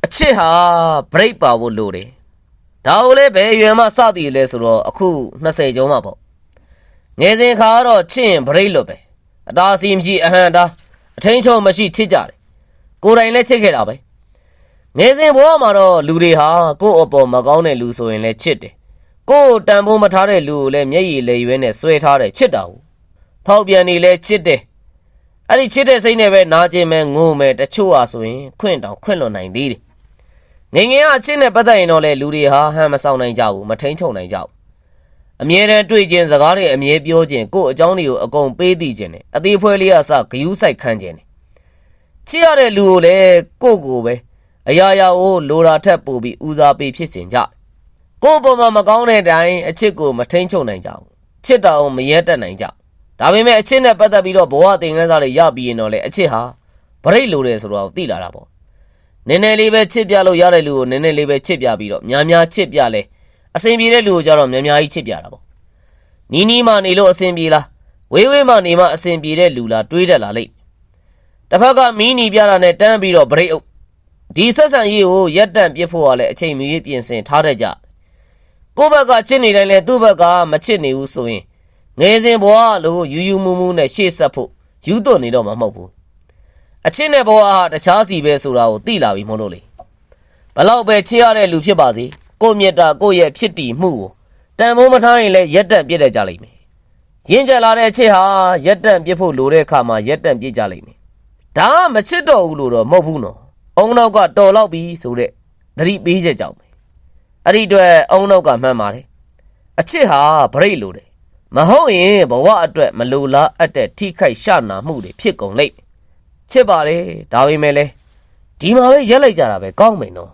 အချစ်ဟာဘရိတ်ပါဖို့လိုတယ်ဒါကိုလည်းဘယ်ရွယ်မှစသည်လဲဆိုတော့အခု20ကျော်မှပေါ့ငယ်စဉ်ခါကတော့ချစ်ရင်ဘရိတ်လွတ်ပဲအတားစီမရှိအဟံတာအထင်းချုံမရှိချစ်ကြတယ်ကိုယ်တိုင်လည်းချစ်ခဲ့တာပဲငယ်စဉ်ဘဝမှာတော့လူတွေဟာကိုယ့်အပေါ်မကောင်းတဲ့လူဆိုရင်လည်းချစ်တယ်ကိုယ်တန်ဖိုးမထားတဲ့လူကိုလည်းမျက်ရည်လေရွေးနဲ့ဆွဲထားတယ်ချစ်တာဟုတ်ဖောက်ပြန်နေလဲချစ်တယ်အဲ့ဒီချစ်တဲ့စိတ်နဲ့ပဲနာကျင်မဲ့ငိုမဲ့တချို့ဟာဆိုရင်ခွင့်တောင်ခွင့်လွန်နိုင်သေးတယ်ငငယ်ကအချစ်နဲ့ပတ်သက်ရင်တော့လေလူတွေဟာဟန်မဆောင်နိုင်ကြဘူးမထိန်ချုံနိုင်ကြဘူးအမြဲတမ်းတွေ့ခြင်းစကားတွေအမြဲပြောခြင်းကိုယ့်အကြောင်းတွေကိုအကုန်ပေးသိခြင်းနဲ့အသေးဖွဲလေးအစဂယူးဆိုင်ခန်းခြင်းနဲ့ချစ်ရတဲ့လူကိုလည်းကိုယ့်ကိုပဲအရာရာကိုလိုတာထက်ပိုပြီးဦးစားပေးဖြစ်စဉ်ကြကိုယ့်ပေါ်မှာမကောင်းတဲ့အတိုင်းအချစ်ကိုမထိန်ချုံနိုင်ကြဘူးချစ်တာအောင်မရဲတက်နိုင်ကြဒါပေမဲ့အချစ်နဲ့ပတ်သက်ပြီးတော့ဘဝသင်ခန်းစာတွေရပြီးရင်တော့လေအချစ်ဟာဗရိတ်လိုတယ်ဆိုတော့သိလာတာပေါ့နည်းနည်းလေးပဲချစ်ပြလို့ရတဲ့လူကိုနည်းနည်းလေးပဲချစ်ပြပြီးတော့များများချစ်ပြလဲအစဉ်ပြေတဲ့လူကိုကြတော့များများကြီးချစ်ပြတာပေါ့နီးနီးမှနေလို့အစဉ်ပြေလားဝေးဝေးမှနေမှအစဉ်ပြေတဲ့လူလားတွေးတတ်လာလိမ့်တစ်ဖက်ကမီးနီပြတာနဲ့တန်းပြီးတော့ဗရိတ်အုပ်ဒီဆက်ဆံရေးကိုရက်တန့်ပြစ်ဖို့ကလည်းအချိန်မီပြင်ဆင်ထားတတ်ကြကိုယ့်ဘက်ကချစ်နေတိုင်းလဲသူ့ဘက်ကမချစ်နေဘူးဆိုရင်ငယ်စဉ်ဘဝလို့ယူယူမူမူနဲ့ရှေ့ဆက်ဖို့ယူသွနေတော့မှမဟုတ်ဘူးအချစ်နဲ့ဘဝဟာတခြားစီပဲဆိုတာကိုသိလာပြီမဟုတ်လို့လေဘလောက်ပဲချစ်ရတဲ့လူဖြစ်ပါစေကိုမြတ်တာကိုရဲ့ဖြစ်တည်မှုကိုတန်ဖိုးမထားရင်လည်းရက်တန့်ပြစ်တတ်ကြလိမ့်မယ်ရင့်ကြလာတဲ့အချစ်ဟာရက်တန့်ပြစ်ဖို့လိုတဲ့အခါမှာရက်တန့်ပြစ်ကြလိမ့်မယ်ဒါကမချစ်တော့ဘူးလို့တော့မဟုတ်ဘူးနော်အုံနောက်ကတော်လောက်ပြီဆိုတဲ့သတိပေးချက်ကြောင့်ပဲအဲ့ဒီအတွက်အုံနောက်ကမှန်းပါတယ်အချစ်ဟာဗရိတ်လိုတယ်မဟုတ်ရင်ဘဝအတွက်မလိုလားအပ်တဲ့ထိခိုက်ရှနာမှုတွေဖြစ်ကုန်လိမ့်မယ်ချစ်ပါတယ်ဒါပေမဲ့လည်းဒီမှာပဲရက်လိုက်ကြတာပဲကောင်းမယ်နော်